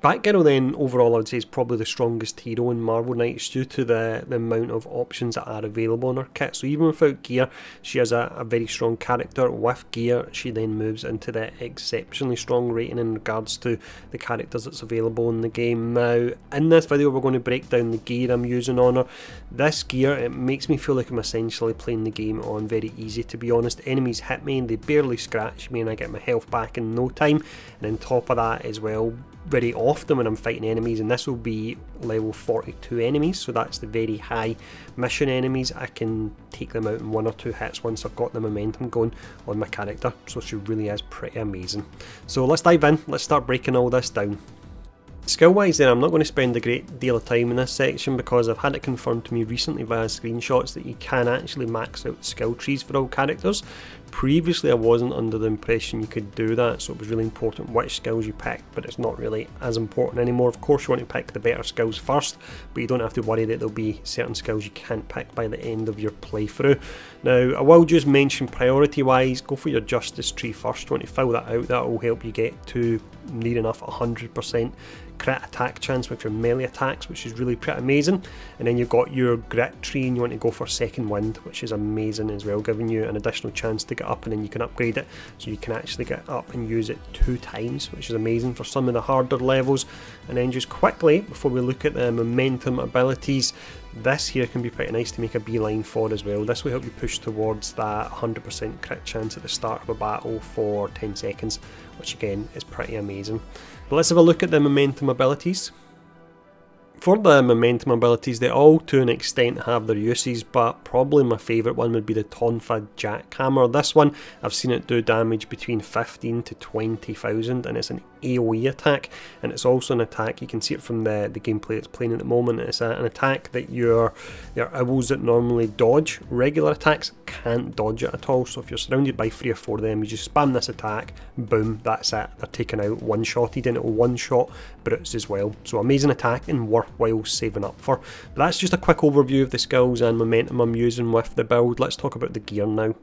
Batgirl then, overall I would say is probably the strongest hero in Marvel Knights due to the amount of options that are available in her kit. So even without gear, she has a very strong character. With gear, she then moves into the exceptionally strong rating in regards to the characters that's available in the game. Now, in this video we're going to break down the gear I'm using on her. This gear, it makes me feel like I'm essentially playing the game on very easy, to be honest. Enemies hit me and they barely scratch me and I get my health back in no time. And on top of that as well, very often when I'm fighting enemies, and this will be level 42 enemies, so that's the very high mission enemies, I can take them out in 1 or 2 hits once I've got the momentum going on my character, so she really is pretty amazing. So let's dive in, let's start breaking all this down. Skill wise then, I'm not going to spend a great deal of time in this section because I've had it confirmed to me recently via screenshots that you can actually max out skill trees for all characters. Previously I wasn't under the impression you could do that, so it was really important which skills you picked, but it's not really as important anymore. Of course you want to pick the better skills first, but you don't have to worry that there'll be certain skills you can't pick by the end of your playthrough. Now I will just mention priority wise, go for your justice tree first. You want to fill that out, that will help you get to near enough 100% crit attack chance with your melee attacks, which is really pretty amazing. And then you've got your grit tree and you want to go for second wind, which is amazing as well, giving you an additional chance to get up, and then you can upgrade it so you can actually get up and use it 2 times, which is amazing for some of the harder levels. And then just quickly, before we look at the momentum abilities, this here can be pretty nice to make a beeline for as well. This will help you push towards that 100% crit chance at the start of a battle for 10 seconds, which again is pretty amazing. But let's have a look at the momentum abilities. For the momentum abilities, they all to an extent have their uses, but probably my favourite one would be the Tonfa Jackhammer. This one, I've seen it do damage between 15 to 20,000, and it's an AoE attack, and it's also an attack, you can see it from the gameplay it's playing at the moment, it's an attack that your owls that normally dodge regular attacks can't dodge it at all. So if you're surrounded by 3 or 4 of them, you just spam this attack, boom, that's it, they're taken out, one-shotted, and it will one-shot brutes as well. So amazing attack and worthwhile saving up for. But that's just a quick overview of the skills and momentum I'm using with the build. Let's talk about the gear now.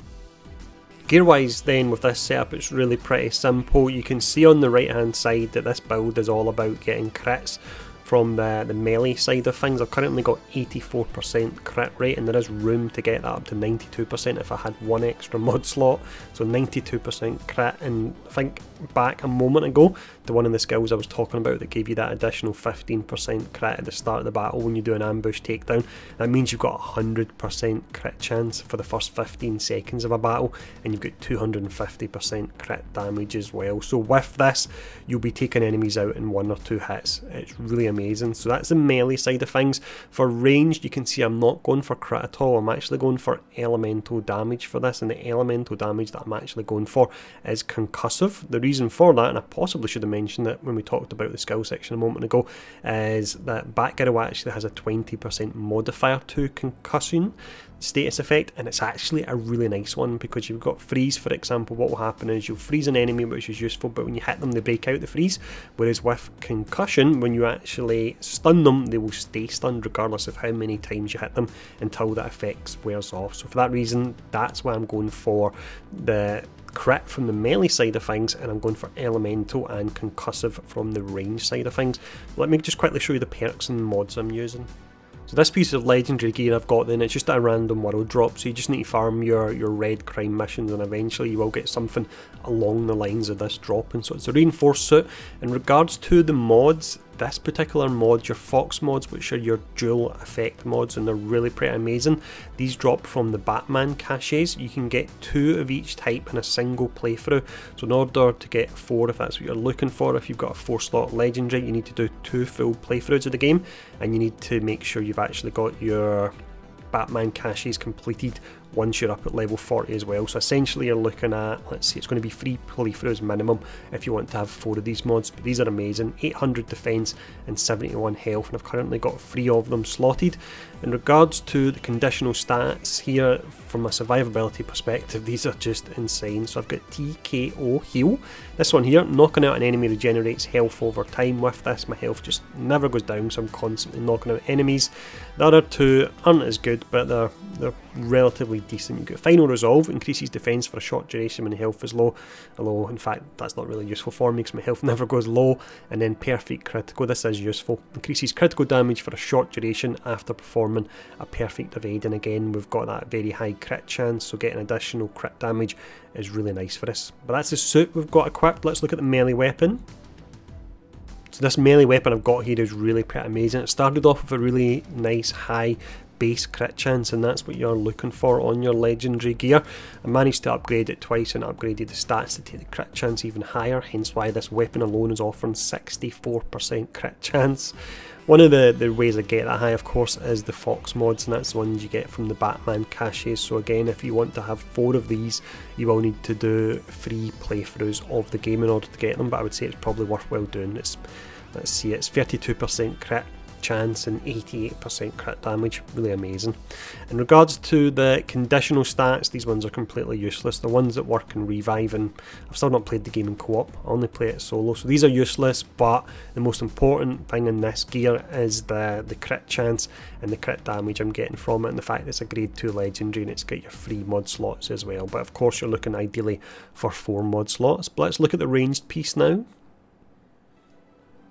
Gear wise then, with this setup, it's really pretty simple. You can see on the right hand side that this build is all about getting crits from the melee side of things. I've currently got 84% crit rate, and there is room to get that up to 92% if I had 1 extra mod slot. So 92% crit, and think back a moment ago to one of the skills I was talking about that gave you that additional 15% crit at the start of the battle when you do an ambush takedown. That means you've got 100% crit chance for the first 15 seconds of a battle, and you've got 250% crit damage as well. So with this, you'll be taking enemies out in 1 or 2 hits. It's really amazing. So that's the melee side of things. For ranged, you can see I'm not going for crit at all. I'm actually going for elemental damage for this, and the elemental damage that I'm actually going for is concussive. The reason for that, and I possibly should have mentioned it when we talked about the skill section a moment ago, is that Batgirl actually has a 20% modifier to concussion status effect, and it's actually a really nice one because you've got freeze. For example, what will happen is you'll freeze an enemy, which is useful, but when you hit them they break out the freeze, whereas with concussion, when you actually stun them, they will stay stunned regardless of how many times you hit them until that effect wears off. So for that reason, that's why I'm going for the crit from the melee side of things, and I'm going for elemental and concussive from the range side of things. Let me just quickly show you the perks and mods I'm using. So this piece of legendary gear I've got then, it's just a random world drop, so you just need to farm your red crime missions, and eventually you will get something along the lines of this dropping. So it's a reinforced suit. In regards to the mods, this particular mod, your Fox mods, which are your dual effect mods, and they're really pretty amazing. These drop from the Batman caches. You can get 2 of each type in a single playthrough. So in order to get 4, if that's what you're looking for, if you've got a 4-slot legendary, you need to do 2 full playthroughs of the game, and you need to make sure you've actually got your Batman caches completed once you're up at level 40 as well. So essentially you're looking at, let's see, it's going to be 3 playthroughs minimum if you want to have 4 of these mods, but these are amazing. 800 defense and 71 health, and I've currently got 3 of them slotted. In regards to the conditional stats here, from a survivability perspective, these are just insane. So I've got TKO heal. This one here, knocking out an enemy regenerates health over time. With this, my health just never goes down, so I'm constantly knocking out enemies. The other 2 aren't as good, but they're relatively decent. You've got Final Resolve, increases defense for a short duration when health is low, although in fact that's not really useful for me because my health never goes low. And then Perfect Critical, this is useful, increases critical damage for a short duration after performing a perfect evade, and again we've got that very high crit chance, so getting additional crit damage is really nice for us. But that's the suit we've got equipped. Let's look at the melee weapon. So this melee weapon I've got here is really pretty amazing. It started off with a really nice high base crit chance, and that's what you're looking for on your legendary gear. I managed to upgrade it twice and upgraded the stats to take the crit chance even higher, hence why this weapon alone is offering 64% crit chance. One of the ways I get that high, of course, is the Fox mods, and that's the ones you get from the Batman caches. So again, if you want to have 4 of these, you will need to do 3 playthroughs of the game in order to get them, but I would say it's probably worthwhile doing. Let's see, it's 32% crit chance and 88% crit damage, really amazing. In regards to the conditional stats, these ones are completely useless. The ones that work in revive, and I've still not played the game in co-op, I only play it solo, so these are useless, but the most important thing in this gear is the crit chance and the crit damage I'm getting from it, and the fact that it's a grade 2 legendary and it's got your 3 mod slots as well. But of course you're looking ideally for 4 mod slots. But let's look at the ranged piece now.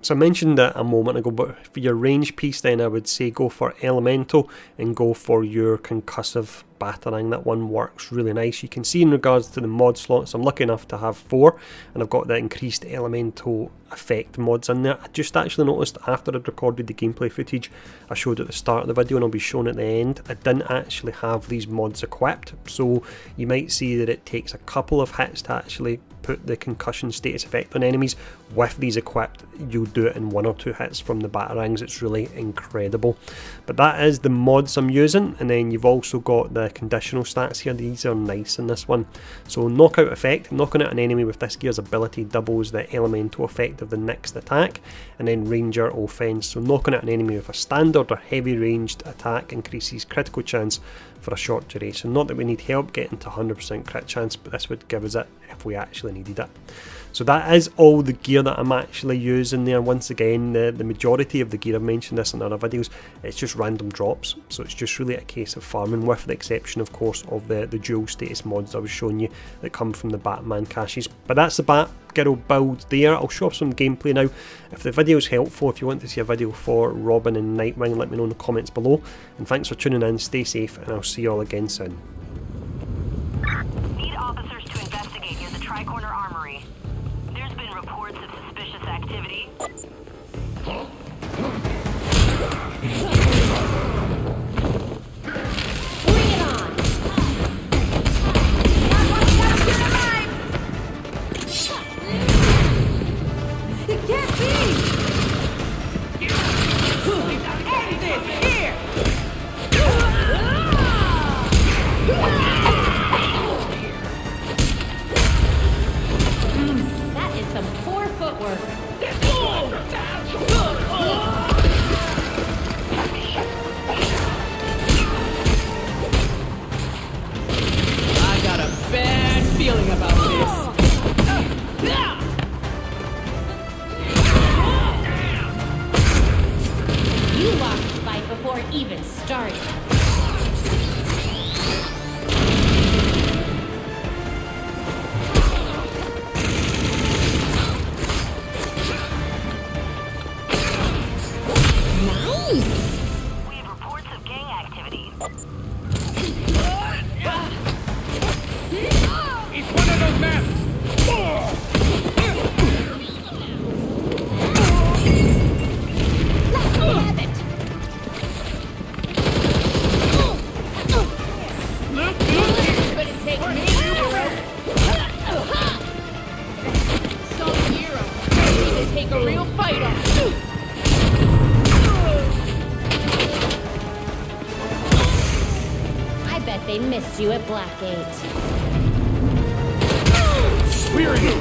So I mentioned it a moment ago, but for your range piece then I would say go for Elemental and go for your Concussive Battering. That one works really nice. You can see in regards to the mod slots, I'm lucky enough to have 4, and I've got the increased Elemental effect mods in there. I just actually noticed after I'd recorded the gameplay footage I showed at the start of the video and I'll be showing at the end, I didn't actually have these mods equipped, so you might see that it takes a couple of hits to actually put the concussion status effect on enemies. With these equipped, you'll do it in 1 or 2 hits from the batarangs. It's really incredible. But that is the mods I'm using, and then you've also got the conditional stats here. These are nice in this one. So knockout effect, knocking out an enemy with this gear's ability doubles the elemental effect of the next attack, and then ranger offense. So knocking out an enemy with a standard or heavy ranged attack increases critical chance for a short duration. Not that we need help getting to 100% crit chance, but this would give us it if we actually needed it. So that is all the gear that I'm actually using there. Once again, the majority of the gear, I've mentioned this in other videos, it's just random drops, so it's just really a case of farming, with the exception of course of the dual status mods I was showing you that come from the Batman caches. But that's the Batgirl build there. I'll show up some gameplay now. If the video is helpful, if you want to see a video for Robin and Nightwing, let me know in the comments below. And thanks for tuning in, stay safe, and I'll see you all again soon. Need officers to investigate near the Tri-Corner Armory. There's been reports of suspicious activity. Bring it on! It can't be! End this here! That is some poor footwork. I got a bad feeling about this. You lost the fight before it even started. We have reports of gang activity. He's one of those men. Have it. But it takes me, hero. Some hero. Ready to take a real fight on. I bet they missed you at Blackgate. We're in.